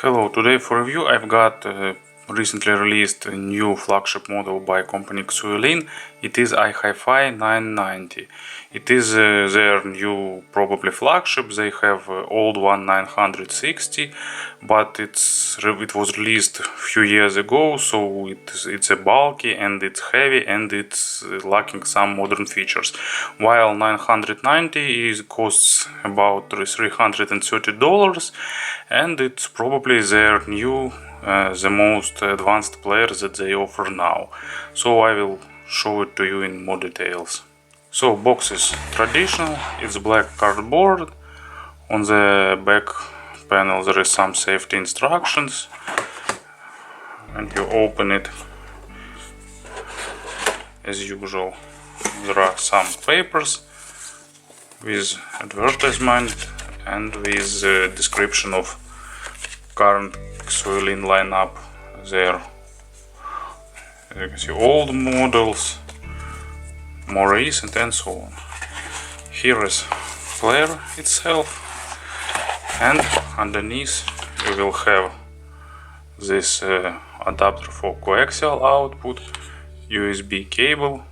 Hello, today for review I've got recently released a new flagship model by company XueLin. It is iHiFi990. It is their new probably flagship. They have old one 960, but it was released a few years ago, so it's a bulky and it's heavy and it's lacking some modern features. While 990 costs about $330, and it's probably their new the most advanced player that they offer now. So I will show it to you in more details. So box is traditional, it's black cardboard. On the back panel there is some safety instructions, and you open it. As usual, there are some papers with advertisement and with description of current XueLin lineup there. You can see old models, more recent, and so on. Here is player itself, and underneath you will have this adapter for coaxial output, USB cable,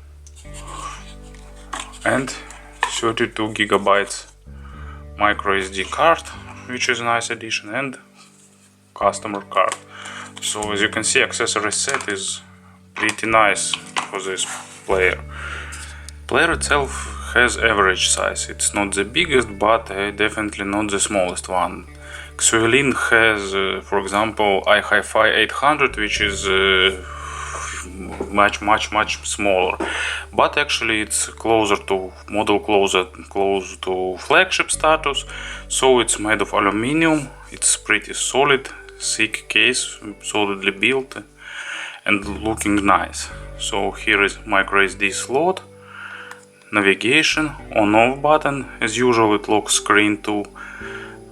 and 32 GB micro SD card, which is a nice addition, and customer card. So as you can see, accessory set is pretty nice for this player. Player itself has average size. It's not the biggest, but definitely not the smallest one. XueLin has, for example, iHiFi990, which is much smaller, but actually it's closer to model, close to flagship status. So it's made of aluminum. It's pretty solid, thick case, solidly built, and looking nice. So here is micro SD slot, navigation, on-off button. As usual, it locks screen to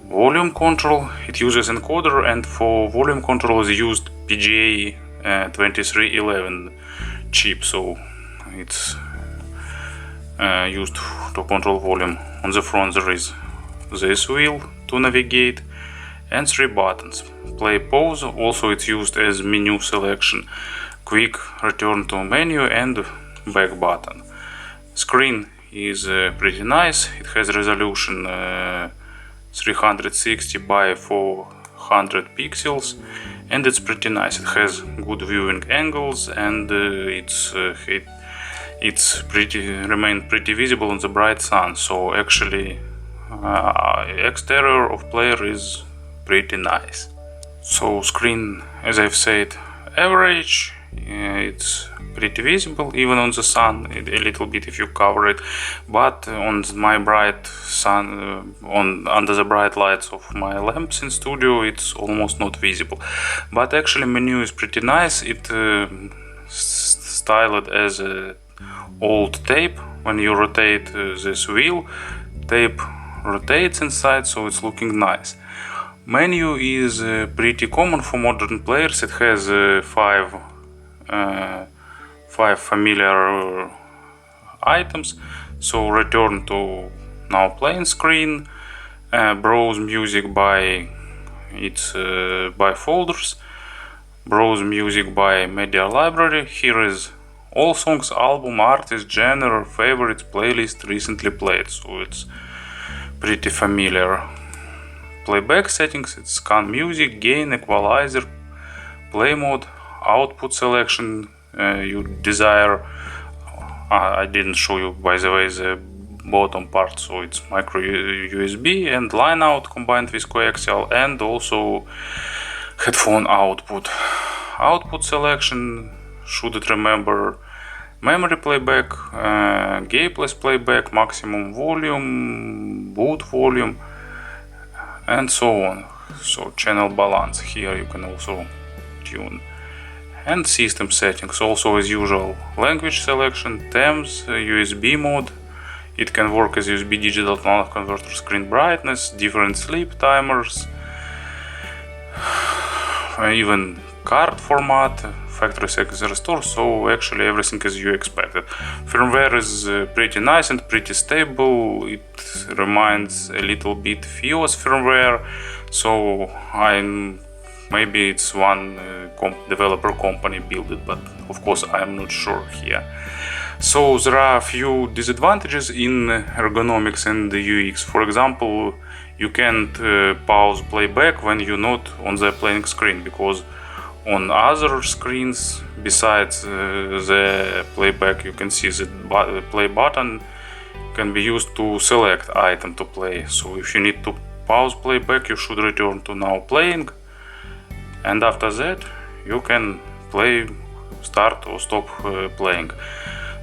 volume control. It uses encoder, and for volume control is used PGA 2311 chip, so it's used to control volume. On the front there is this wheel to navigate and 3 buttons: play, pause. Also it's used as menu selection, quick return to menu, and back button. Screen is pretty nice. It has resolution 360 by 400 pixels, and it's pretty nice. It has good viewing angles, and it's remain pretty visible in the bright sun. So actually exterior of player is pretty nice. So screen, as I've said, average. It's pretty visible even on the sun, a little bit if you cover it, but on my bright sun, under the bright lights of my lamps in studio, it's almost not visible. But actually menu is pretty nice. It styled as a old tape. When you rotate this wheel, tape rotates inside, so it's looking nice. Menu is pretty common for modern players. It has five familiar items. So return to now playing screen, browse music by by folders, browse music by media library. Here is all songs, album, artist, genre, favorites, playlist, recently played. So it's pretty familiar. Playback settings, it's scan music, gain, equalizer, play mode, output selection you desire. I didn't show you, by the way, the bottom part. So it's micro USB and line out combined with coaxial, and also headphone output. Output selection, should it remember memory playback, gapless playback, maximum volume, boot volume, and so on. So channel balance, here you can also tune. And system settings, also as usual, language selection, themes, USB mode. It can work as USB digital to analog converter, screen brightness, different sleep timers, even card format, factory settings restore. So actually everything as you expected. Firmware is pretty nice and pretty stable. It reminds a little bit FiOS firmware, so I'm maybe it's one developer company built it, but of course I am not sure here. So there are a few disadvantages in ergonomics and the UX. For example, you can't pause playback when you're not on the playing screen, because on other screens besides the playback, you can see the play button can be used to select item to play. So if you need to pause playback, you should return to now playing, and after that you can play, start or stop playing.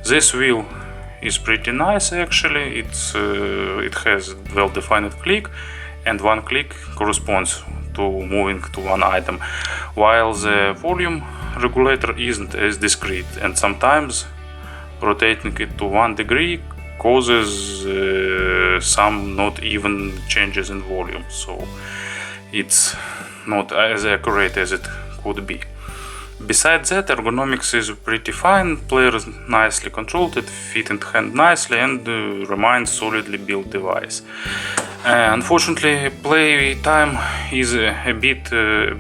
This wheel is pretty nice actually. It has well-defined click, and one click corresponds to moving to one item, while the volume regulator isn't as discrete, and sometimes rotating it to 1 degree causes some not even changes in volume, so it's not as accurate as it could be. Besides that, ergonomics is pretty fine, players nicely controlled, it fit in hand nicely, and remains solidly built device. Unfortunately, play time is a bit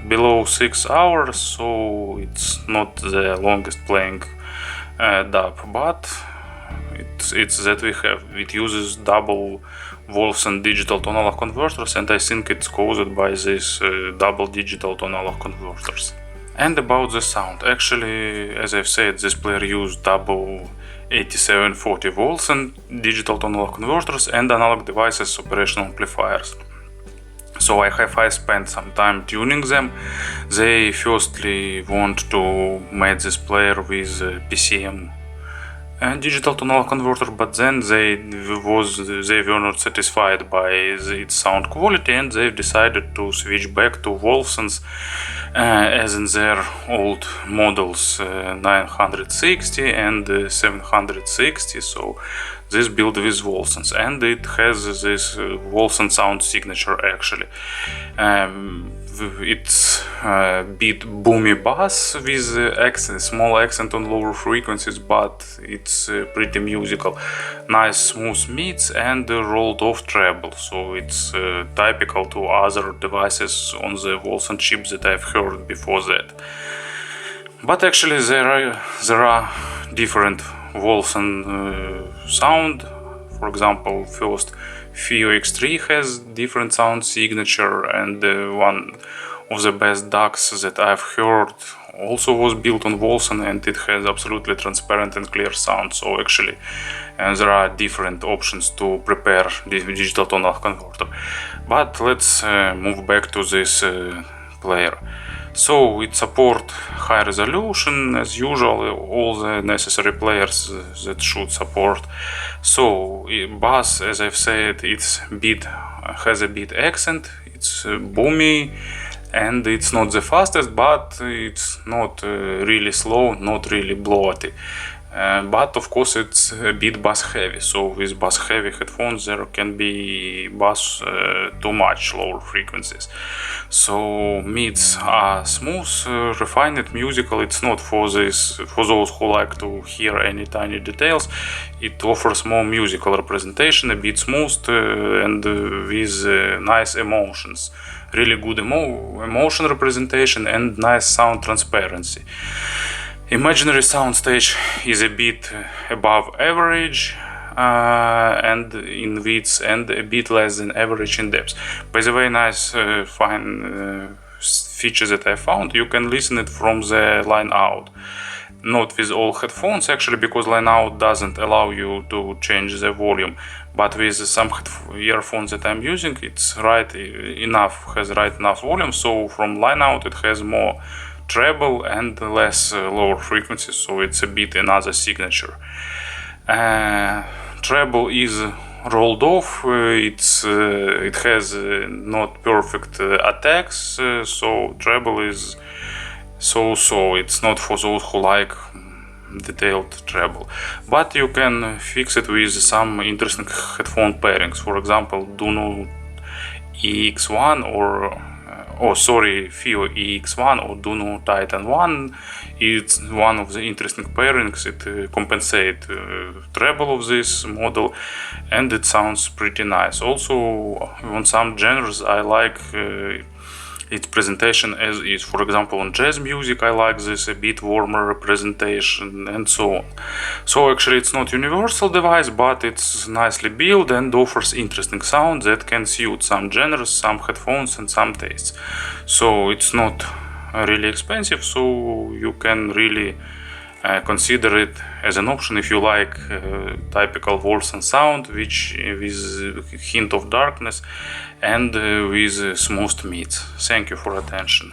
below 6 hours, so it's not the longest playing DAP, but it's that we have. It uses double Wolfson digital to analog converters, and I think it's caused by this double digital to analog converters. And about the sound, actually, as I've said, this player used double 8740 Wolfson digital to analog converters and analog devices operational amplifiers. So iHiFi spent some time tuning them. They firstly want to match this player with PCM digital to analog converter, but then they were not satisfied by its sound quality, and they decided to switch back to Wolfsons as in their old models 960 and 760. So this built with Wolfsons, and it has this Wolfson sound signature actually. It's a bit boomy bass with small accent on lower frequencies, but it's pretty musical. Nice smooth mids and rolled off treble, so it's typical to other devices on the Wolfson chips that I've heard before that. But actually there are different Wolfson sound. For example, first FIO X3 has different sound signature, and one of the best DACs that I've heard also was built on Wolfson, and it has absolutely transparent and clear sound. So actually there are different options to prepare this digital to analog converter. But let's move back to this player. So it supports high resolution as usual, all the necessary players that should support. So bass, as I've said, has a beat accent, it's boomy, and it's not the fastest, but it's not really slow, not really bloaty. But of course it's a bit bass heavy, so with bass heavy headphones there can be bass too much lower frequencies. So mids are smooth, refined, musical. It's not for those who like to hear any tiny details. It offers more musical representation, a bit smooth, and with nice emotions. Really good emotion representation and nice sound transparency. Imaginary soundstage is a bit above average and in width, and a bit less than average in depth. By the way, nice fine features that I found, you can listen it from the line out. Not with all headphones actually, because line out doesn't allow you to change the volume, but with some earphones that I'm using, it's has right enough volume, so from line out it has more treble and less lower frequencies, so it's a bit another signature. Treble is rolled off, it has not perfect attacks, so treble is so it's not for those who like detailed treble. But you can fix it with some interesting headphone pairings. For example, Duno EX1 FIO EX1 or Duno Titan 1. It's one of the interesting pairings. It compensates treble of this model, and it sounds pretty nice. Also, on some genres I like its presentation as is. For example, on jazz music I like this a bit warmer representation and so on. So actually it's not universal device, but it's nicely built and offers interesting sound that can suit some genres, some headphones and some tastes. So it's not really expensive, so you can really consider it as an option if you like typical waltz and sound, which with a hint of darkness and with smooth mids. Thank you for attention.